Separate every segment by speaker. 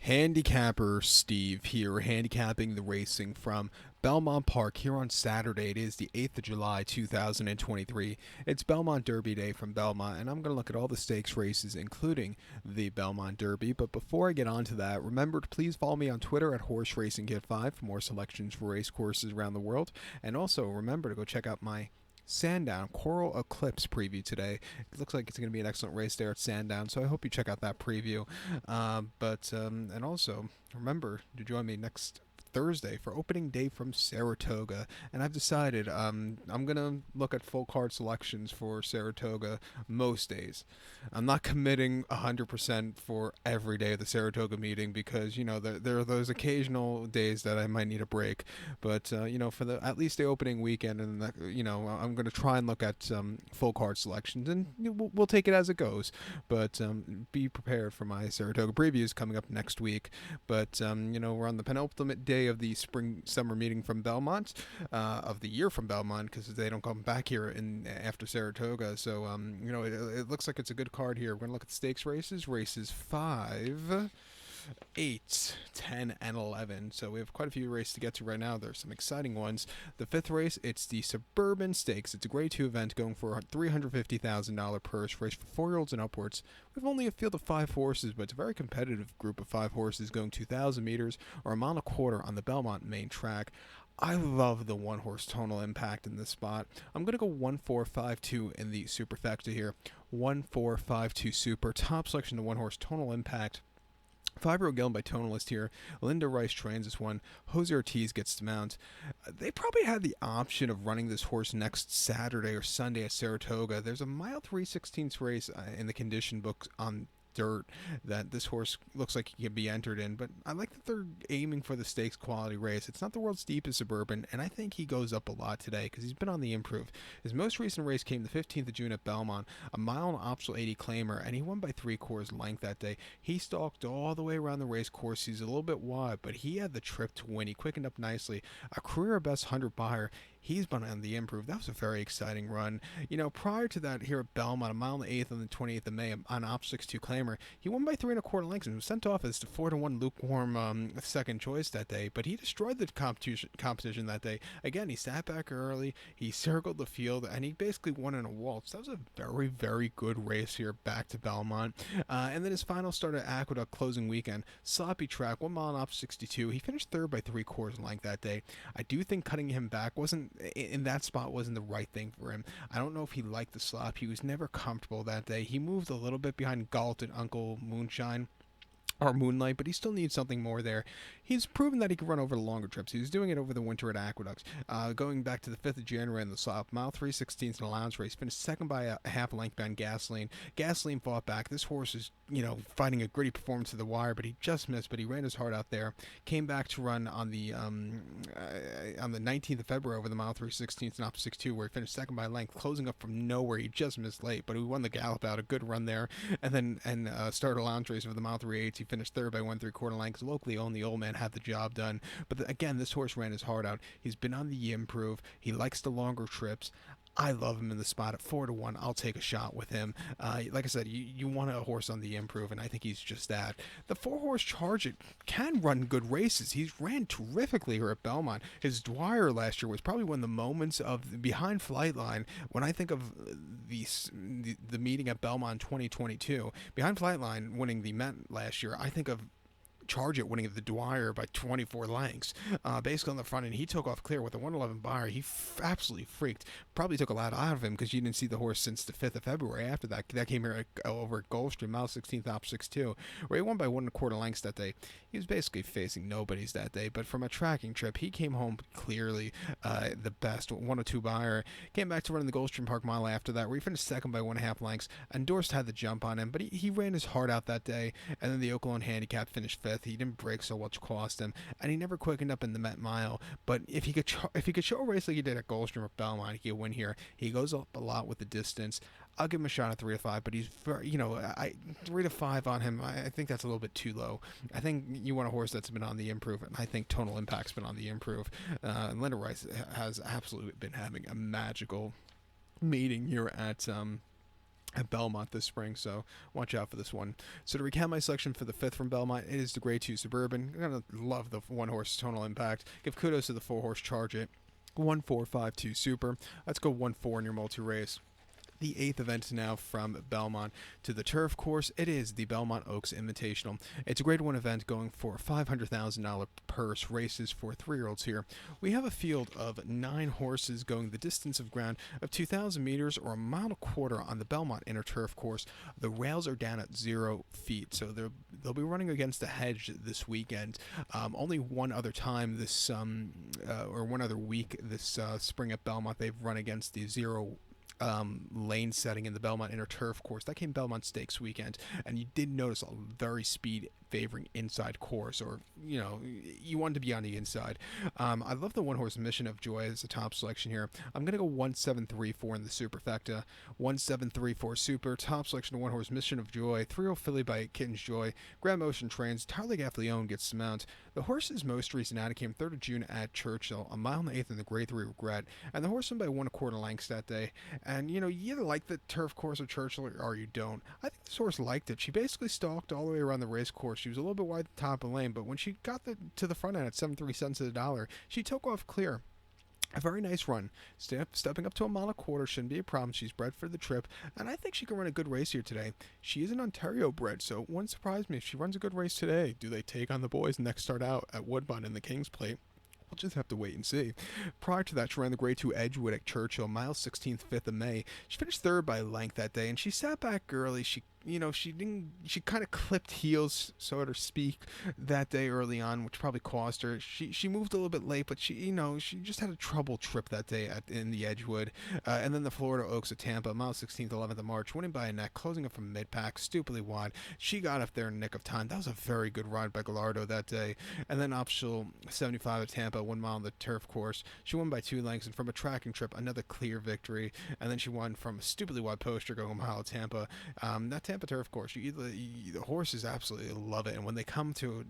Speaker 1: Handicapper Steve here, handicapping the racing from Belmont Park here on Saturday. It is the 8th of July, 2023. It's Belmont Derby Day from Belmont, and I'm going to look at all the stakes races, including the Belmont Derby. But before I get on to that, remember to please follow me on Twitter at Horse Racing Kid 5 for more selections for race courses around the world. And also remember to go check out my Sandown Coral Eclipse preview today. It looks like it's going to be an excellent race there at Sandown, so I hope you check out that preview. And also remember to join me next Thursday for opening day from Saratoga. And I've decided I'm gonna look at full card selections for Saratoga most days. I'm not committing 100% for every day of the Saratoga meeting because there are those occasional days that I might need a break. But for the at least the opening weekend, and I'm gonna try and look at full card selections, and we'll take it as it goes. But be prepared for my Saratoga previews coming up next week. But we're on the penultimate day of the spring summer meeting from Belmont, of the year from Belmont, because they don't come back here in after Saratoga. So it looks like it's a good card here. We're gonna look at stakes races 5, 8, 10, and 11. So we have quite a few races to get to right now. There's some exciting ones. The fifth race, it's the Suburban Stakes. It's a Grade 2 event going for a $350,000 purse, race for 4-year-olds and upwards. We have only a field of 5 horses, but it's a very competitive group of 5 horses going 2,000 meters or a mile and a quarter on the Belmont main track. I love the one-horse tonal impact in this spot. I'm going to go 1-4-5-2 in the superfecta here. 1-4-5-2 super. Top selection, the one-horse tonal impact. 5-year-old Gillen by Tonalist here. Linda Rice trains this one. Jose Ortiz gets to mount. They probably had the option of running this horse next Saturday or Sunday at Saratoga. There's a mile 3/16 race in the condition book on dirt that this horse looks like he can be entered in, but I like that they're aiming for the stakes quality race. It's not the world's deepest Suburban, and I think he goes up a lot today because he's been on the improve. His most recent race came the 15th of June at Belmont, a mile and optional 80 claimer, and he won by 3/4 length that day. He stalked all the way around the race course. He's a little bit wide, but he had the trip to win. He quickened up nicely. A career best 100 buyer. He's been on the improve. That was a very exciting run. Prior to that, here at Belmont, a mile and 8th on the 28th of May on Op 6-2 claimer, he won by 3 1/4 lengths and was sent off as the 4-1 lukewarm second choice that day. But he destroyed the competition that day. Again, he sat back early, he circled the field, and he basically won in a waltz. That was a very, very good race here back to Belmont. And then his final start at Aqueduct closing weekend, sloppy track, 1 mile on Op 62. He finished third by 3/4 length that day. I do think cutting him back wasn't in that spot wasn't the right thing for him. I don't know if he liked the slop. He was never comfortable that day. He moved a little bit behind Galt and Uncle Moonshine or Moonlight, but he still needs something more there. He's proven that he can run over the longer trips. He was doing it over the winter at Aqueducts. Going back to the 5th of January in the slop, mile 3/16 in the allowance race, finished second by a half length behind Gasoline. Gasoline fought back. This horse is, fighting a gritty performance to the wire, but he just missed, but he ran his heart out there. Came back to run on the 19th of February over the mile 3/16 in Op 6-2, where he finished second by length, closing up from nowhere. He just missed late, but he won the gallop out. A good run there. And then started a allowance race over the mile 3/8. He finished third by 1 3/4 lengths. Locally owned, the old man had the job done. But again, this horse ran his heart out. He's been on the improve. He likes the longer trips. I love him in the spot at 4-1. I'll take a shot with him. Like I said, you want a horse on the improve, and I think he's just that. The 4-horse Charge It can run good races. He's ran terrifically here at Belmont. His Dwyer last year was probably one of the moments of behind Flightline. When I think of the meeting at Belmont 2022, behind Flightline winning the Met last year, I think of Charge It winning the Dwyer by 24 lengths, basically on the front, and he took off clear with a 111 buyer. He absolutely freaked. Probably took a lot out of him because you didn't see the horse since the 5th of February. After that, came here over at Gulfstream, mile 16th, Op 6-2, where he won by 1 1/4 lengths that day. He was basically facing nobodies that day, but from a tracking trip, he came home clearly the best. 102 buyer. Came back to run in the Gulfstream Park mile after that, where he finished second by 1/2 lengths. Endorsed had the jump on him, but he ran his heart out that day, and then the Oaklawn Handicap finished 5th. He didn't break so much cost him, and he never quickened up in the Met Mile. But if he could show a race like he did at Gulfstream or Belmont, he could win here. He goes up a lot with the distance. I'll give him a shot at 3-5, but he's very, 3-5 on him. I think that's a little bit too low. I think you want a horse that's been on the improve, and I think Tonal Impact's been on the improve. Linda Rice has absolutely been having a magical meeting here at Belmont this spring, so watch out for this one. So to recap my selection for the fifth from Belmont, it is the Grade 2 Suburban. I'm going to love the one horse Tonal Impact. Give kudos to the 4 horse Charge It. 1452 Super. Let's go 1-4 in your multi race. The eighth event now from Belmont to the turf course. It is the Belmont Oaks Invitational. It's a grade 1 event going for $500,000 purse races for 3-year-olds here. We have a field of 9 horses going the distance of ground of 2,000 meters or a mile and a quarter on the Belmont Inner Turf Course. The rails are down at 0 feet, so they'll be running against the hedge this weekend. Only one other time this, or one other week this spring at Belmont, they've run against the 0 lane setting in the Belmont Inner Turf Course. That came Belmont Stakes weekend, and you did notice a very speed favoring inside course, or you want to be on the inside. I love the 1-horse Mission of Joy as a top selection here. I'm gonna go 1734 in the superfecta. 1734 super top selection. 1-horse Mission of Joy. 3-year-old filly by Kitten's Joy. Grand Motion trains. Tarly Gaffleone gets the mount. The horse's most recent outing came 3rd of June at Churchill, a mile and 1/8 in the Grade 3 Regret, and the horse won by 1 1/4 lengths that day. And you either like the turf course of Churchill or you don't. I think this horse liked it. She basically stalked all the way around the race course. She was a little bit wide at the top of the lane, but when she got to the front end at 73 cents to the dollar, she took off clear. A very nice run. Stepping up to a mile and a quarter shouldn't be a problem. She's bred for the trip, and I think she can run a good race here today. She is an Ontario bred, so it wouldn't surprise me if she runs a good race today. Do they take on the boys next start out at Woodbine in the King's Plate? We'll just have to wait and see. Prior to that, she ran the Grade 2 Edgewood at Churchill, mile 16th, 5th of May. She finished 3rd by length that day, and she sat back early. She kind of clipped heels, so to speak, that day early on, which probably cost her. She moved a little bit late, but she just had a trouble trip that day in the Edgewood. And then the Florida Oaks at Tampa, mile 16th, 11th of March, winning by a neck, closing up from mid-pack, stupidly wide. She got up there in the nick of time. That was a very good ride by Gallardo that day. And then optional 75 at Tampa, 1 mile on the turf course. She won by 2 lengths, and from a tracking trip, another clear victory. And then she won from a stupidly wide poster going a mile at Tampa. That Tampa turf course, the horses absolutely love it, and when they come to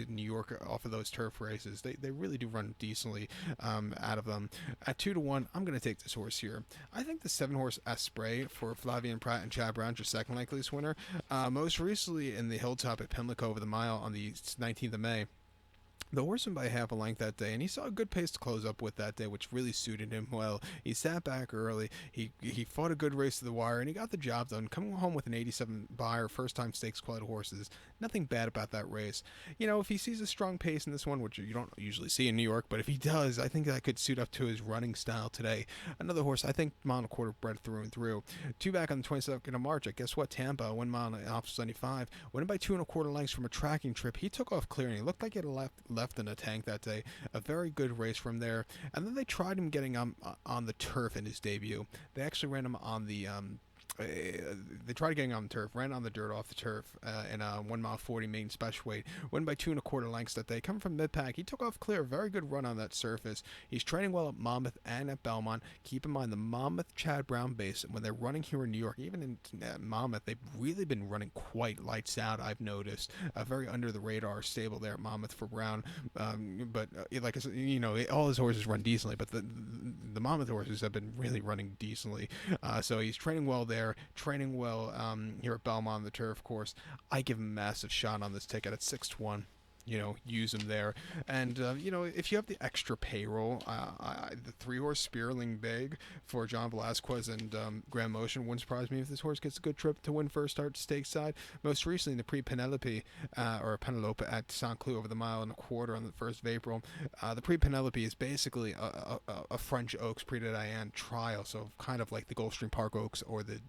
Speaker 1: New York off of those turf races, they really do run decently out of them. At 2-1, I'm going to take this horse here. I think the 7-horse Esprit for Flavian Pratt and Chad Brown, your second likeliest winner. Most recently in the Hilltop at Pimlico over the mile on the 19th of May. The horse won by half a length that day, and he saw a good pace to close up with that day, which really suited him well. He sat back early, he fought a good race to the wire, and he got the job done, coming home with an 87 buyer, first-time stakes quality horses. Nothing bad about that race. If he sees a strong pace in this one, which you don't usually see in New York, but if he does, I think that could suit up to his running style today. Another horse, I think, mile and a quarter bred through and through. 2 back on the 22nd of March. Guess what? Tampa, 1 mile off 75, winning by 2 1/4 lengths from a tracking trip. He took off clear, and he looked like he had left in a tank that day. A very good race from there. And then they tried him getting on the turf in his debut. They actually ran him on the they tried getting on the turf, ran on the dirt off the turf in a 1 mile 40 main special weight, went by 2 1/4 lengths that day. Coming from mid-pack, he took off clear. Very good run on that surface. He's training well at Monmouth and at Belmont. Keep in mind the Monmouth Chad Brown base, when they're running here in New York, even in Monmouth, they've really been running quite lights out, I've noticed. A very under the radar stable there at Monmouth for Brown. But like I said, all his horses run decently, but the Monmouth horses have been really running decently. So he's training well there. Training well here at Belmont on the turf course. I give him a massive shot on this ticket at 6-1. Use him there. And, if you have the extra payroll, the 3-horse Spearling Big for John Velasquez and Grand Motion wouldn't surprise me if this horse gets a good trip to win first start stakes side. Most recently in the Prix Penelope at St. Cloud over the mile and a quarter on the 1st of April. The Prix Penelope is basically a French Oaks Prix de Diane trial, so kind of like the Gulfstream Park Oaks or the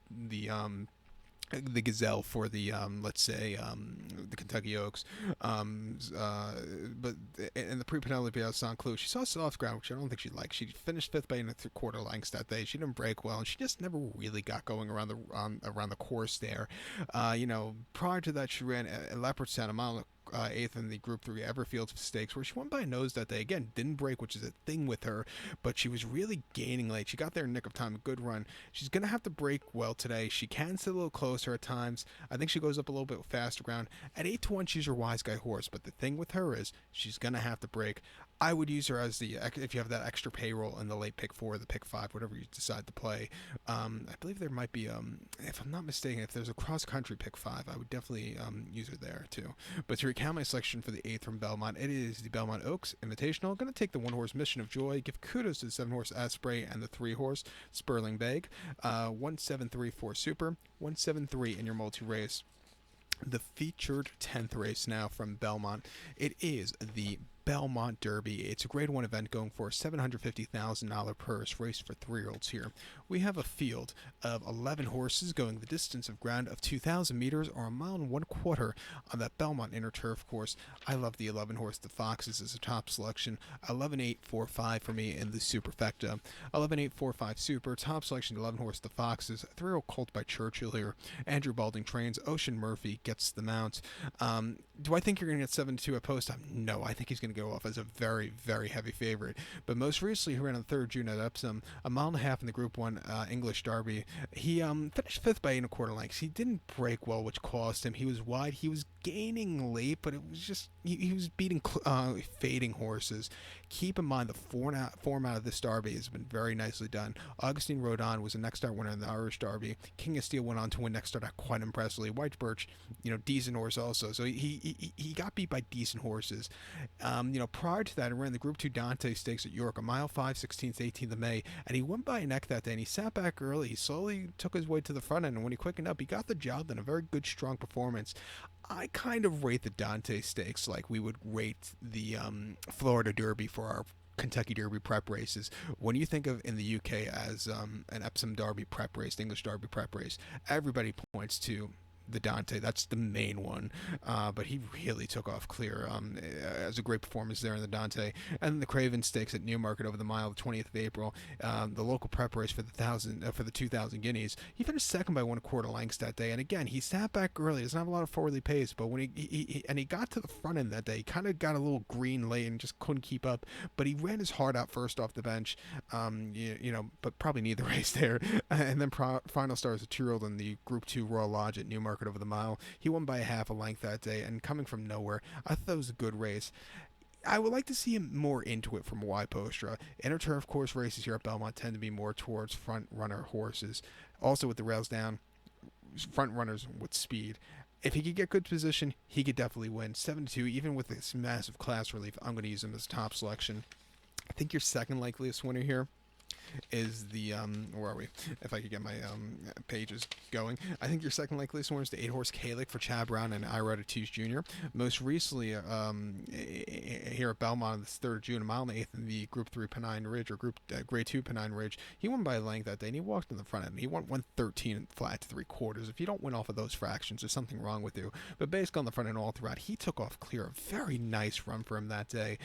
Speaker 1: Gazelle for the the Kentucky Oaks, but in the Prix-Penelope at St. Cloud, she saw soft ground, which I don't think she liked. She finished 5th by 1/4 lengths that day. She didn't break well, and she just never really got going around the course there. Prior to that, she ran a Leopardstown, a mile 8th in the Group 3 Everfield Stakes, where she won by a nose that day. Again, didn't break, which is a thing with her, but she was really gaining late. She got there in nick of time, a good run. She's going to have to break well today. She can sit a little closer at times. I think she goes up a little bit faster ground. At 8-1, she's your wise guy horse, but the thing with her is she's going to have to break. I would use her as the if you have that extra payroll in the late pick four, the pick five, whatever you decide to play. I believe there might be, if I'm not mistaken, if there's a cross country pick five, I would definitely use her there too. But to recount my selection for the eighth from Belmont, it is the Belmont Oaks Invitational. Going to take the one horse Mission of Joy. Give kudos to the seven horse Asprey and the three horse Sperling Bag. 1734 Super, 173 in your multi race. The featured 10th race now from Belmont. It is the Belmont Derby. It's a grade one event going for a $750,000 purse race for 3-year-olds here. We have a field of 11 horses going the distance of ground of 2,000 meters or a mile and 1/4 on that Belmont Inner Turf course. I love the 11 horse, the Foxes, as a top selection. 11.845 for me in the superfecta. 11.845 super, top selection, 11 horse, the Foxes. 3-year-old colt by Churchill here. Andrew Balding trains. Ocean Murphy gets the mount. Do I think you're going to get 7-2 at post time? No, I think he's going to go off as a very, very heavy favorite. But most recently, he ran on 3rd June at Epsom, a mile and a half in the Group 1 English Derby. He finished 5th by 8 1/4 lengths. He didn't break well, which cost him. He was wide. He was gaining late, but it was just, he was beating fading horses. Keep in mind, the format of this Derby has been very nicely done. Augustine Rodin was a next start winner in the Irish Derby. King of Steel went on to win next start quite impressively. White Birch, decent horse also. So he got beat by decent horses. Prior to that, he ran the Group 2 Dante Stakes at York, a mile 5, 16th, 18th of May, and he went by a neck that day, and he sat back early. He slowly took his way to the front end, and when he quickened up, he got the job done. A very good, strong performance. I kind of rate the Dante Stakes like we would rate the Florida Derby for our Kentucky Derby prep races. When you think of in the UK as an Epsom Derby prep race, the English Derby prep race, everybody points to the Dante. That's the main one. But he really took off clear. As a great performance there in the Dante. And the Craven Stakes at Newmarket over the mile, the 20th of April. The local prep race for the 2,000 guineas. He finished second by 1/4 lengths that day. And again, he sat back early. He doesn't have a lot of forwardly pace, but when he got to the front end that day, he kind of got a little green late and just couldn't keep up. But he ran his heart out first off the bench. But probably need the race there. And then final stars a 2-year-old in the Group 2 Royal Lodge at Newmarket over the mile. He won by a half a length that day, and coming from nowhere, I thought that was a good race. I would like to see him more into it from Y Postra. Inner turf course races here at Belmont tend to be more towards front runner horses. Also with the rails down, front runners with speed. If he could get good position, he could definitely win. 7-2, even with this massive class relief, I'm going to use him as top selection. I think your second likeliest winner here is the where are we? If I could get my pages going, I think your second likeliest one is the 8-horse Kalik for Chad Brown and Ira Tees Jr. Most recently, here at Belmont on this 3rd of June, a mile and 1/8 in the Group 3 Pennine Ridge or Grade 2 Pennine Ridge. He won by a length that day, and he walked in the front end. He won 113 flat to 3/4. If you don't win off of those fractions, there's something wrong with you. But basically on the front end all throughout, he took off clear. A very nice run for him that day.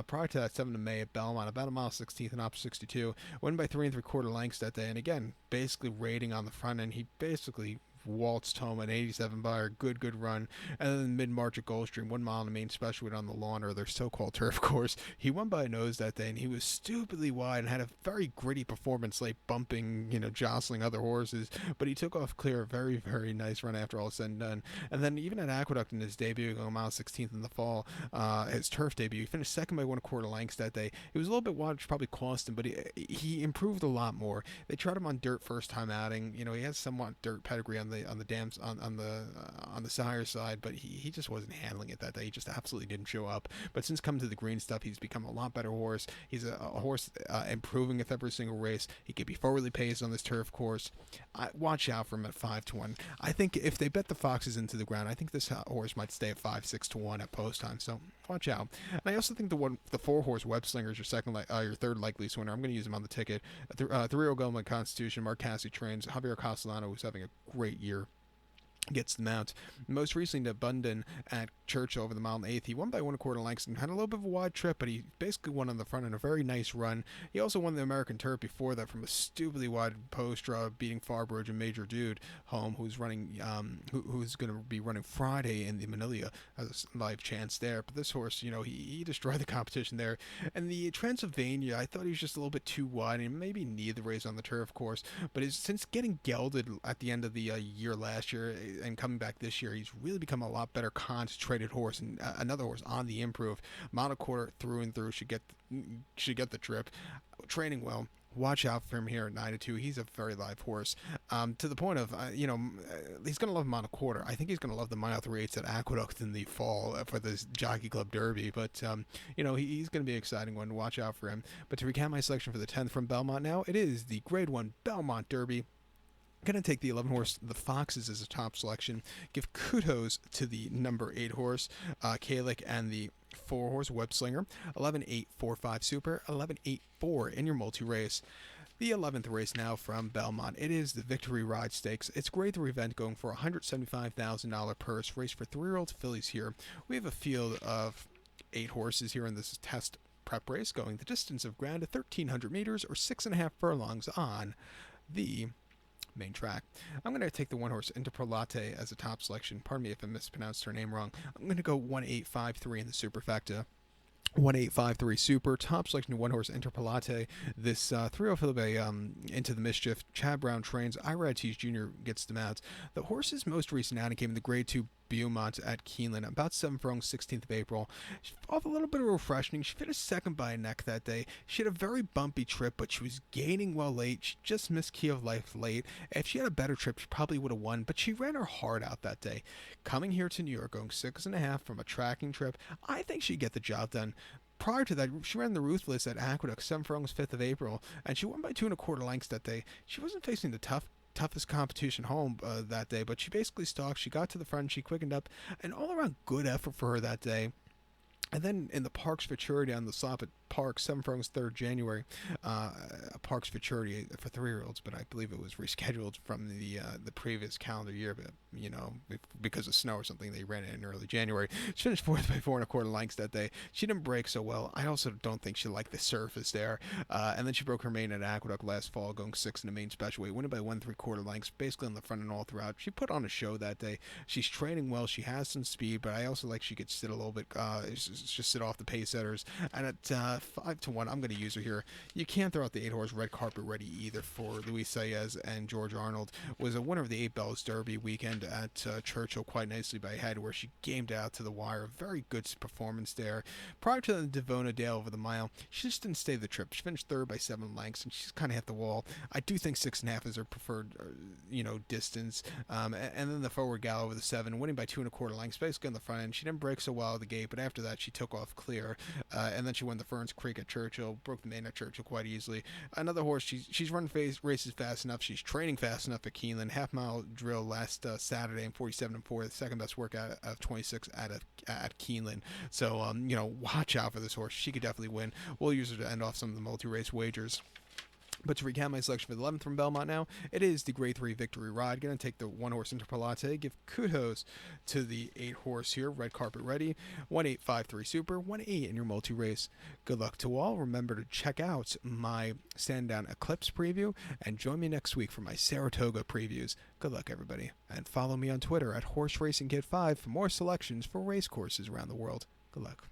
Speaker 1: Prior to that, 7th of May at Belmont, about a mile 16th and up 62. Won by 3 3/4 lengths that day, and again, basically rating on the front end. He basically waltzed home an 87 buyer, good run. And then mid-March at Gulfstream, 1 mile in the main specialty on the lawn, or their so-called turf course. He won by a nose that day, and he was stupidly wide and had a very gritty performance, like bumping, jostling other horses. But he took off clear, a very, very nice run after all said and done. And then even at Aqueduct in his debut, going a mile 16th in the fall, his turf debut, he finished second by 1/4 lengths that day. He was a little bit wide, which probably cost him, but he improved a lot more. They tried him on dirt first time outing. He has somewhat dirt pedigree on the sire side, but he just wasn't handling it that day. He just absolutely didn't show up. But since coming to the green stuff, he's become a lot better horse. He's a horse improving with every single race. He could be forwardly paced on this turf course. Watch out for him at 5-1. I think if they bet the Foxes into the ground, I think this horse might stay at 5-6-1 at post time. So watch out. And I also think the 4-horse Web Slinger is your third likeliest winner. I'm going to use him on the ticket. 3-year-old Belmont Constitution. Mark Cassidy trains. Javier Castellano, who's having a great year, gets the mount. Most recently, Bundan at Churchill over the mile and 1/8. He won by 1/4 lengths and had a little bit of a wide trip, but he basically won on the front in a very nice run. He also won the American Turf before that from a stupidly wide post draw, beating Farbridge and Major Dude home, who's running, who's going to be running Friday in the Manila. Has a live chance there. But this horse, he destroyed the competition there. And the Transylvania, I thought he was just a little bit too wide and maybe need the race on the turf course. But since getting gelded at the end of the year last year, and coming back this year, he's really become a lot better concentrated horse, and another horse on the improve. Monoquarter through and through should get the trip. Training well. Watch out for him here at 9-2. He's a very live horse. To the point of, he's going to love Monoquarter. I think he's going to love the mile 3/8 at Aqueduct in the fall for this Jockey Club Derby. But, he's going to be an exciting one. Watch out for him. But to recap my selection for the 10th from Belmont now, it is the Grade 1 Belmont Derby. Going to take the 11 horse, the Foxes, as a top selection. Give kudos to the number 8 horse, Kalik, and the 4 horse, Webslinger. 11-8-4-5 Super, 11-8-4 in your multi-race. The 11th race now from Belmont. It is the Victory Ride Stakes. It's a Grade 3 event going for a $175,000 purse. Race for 3-year-old fillies here. We have a field of 8 horses here in this test prep race, going the distance of ground to 1,300 meters or 6.5 furlongs on the main track. I'm going to take the 1 horse Interprolate as a top selection. Pardon me if I mispronounced her name wrong. I'm going to go 1-8-5-3 in the superfecta. 1-8-5-3 Super, top selection 1 horse Interpolate. This 3-0 Philippe into the mischief. Chad Brown trains. Ira Ortiz Jr. gets them out. The horse's most recent outing came in the Grade 2 Beaumont at Keeneland, about 7 furlongs, 16th of April. She off a little bit of refreshing. She finished second by a neck that day. She had a very bumpy trip, but she was gaining well late. She just missed Key of Life late. If she had a better trip, she probably would have won, but she ran her heart out that day. Coming here to New York, going 6.5 from a tracking trip, I think she'd get the job done. Prior to that, she ran the Ruthless at Aqueduct, 7 furlongs, 5th of April, and she won by 2 1/4 lengths that day. She wasn't facing the toughest competition home that day, but she basically stalked. She got to the front, she quickened up, an all-around good effort for her that day. And then in the Parks Futurity on the stop at Parks, 7 furlongs, 3rd January, Parks Futurity for 3-year-olds, but I believe it was rescheduled from the previous calendar year, but because of snow or something, they ran it in early January. She finished 4th by 4 1/4 lengths that day. She didn't break so well. I also don't think she liked the surface there. And then she broke her main at Aqueduct last fall, going 6th in the main special weight, winning by 1 3/4 lengths, basically on the front and all throughout. She put on a show that day. She's training well. She has some speed, but I also like she could sit a little bit, just sit off the pace setters. And at 5-1, I'm going to use her here. You can't throw out the 8 horse Red Carpet Ready either for Luis Saez and George Arnold. Was a winner of the 8 Bells Derby weekend at Churchill quite nicely by head, where she gamed out to the wire. Very good performance there. Prior to the Devona Dale over the mile, she just didn't stay the trip. She finished 3rd by 7 lengths, and she's kind of hit the wall. I do think 6.5 is her preferred, distance. And then the Forward Gal over the 7, winning by 2 1/4 lengths, basically on the front end. She didn't break so well at the gate, but after that, she took off clear. And then she won the Ferns Creek at Churchill, broke the main at Churchill quite easily. Another horse, she's run races fast enough. She's training fast enough at Keeneland. Half-mile drill last Saturday in 47-4, the second best workout of 26 at Keeneland. So, watch out for this horse. She could definitely win. We'll use her to end off some of the multi-race wagers. But to recap my selection for the 11th from Belmont now, it is the Grade 3 Victory Ride. Going to take the 1 horse Interpolate. Give kudos to the 8 horse here, Red Carpet Ready. 1-8-5-3 Super. 1-8 in your multi-race. Good luck to all. Remember to check out my Sandown Eclipse preview and join me next week for my Saratoga previews. Good luck, everybody. And follow me on Twitter at HorseRacingKid5 for more selections for race courses around the world. Good luck.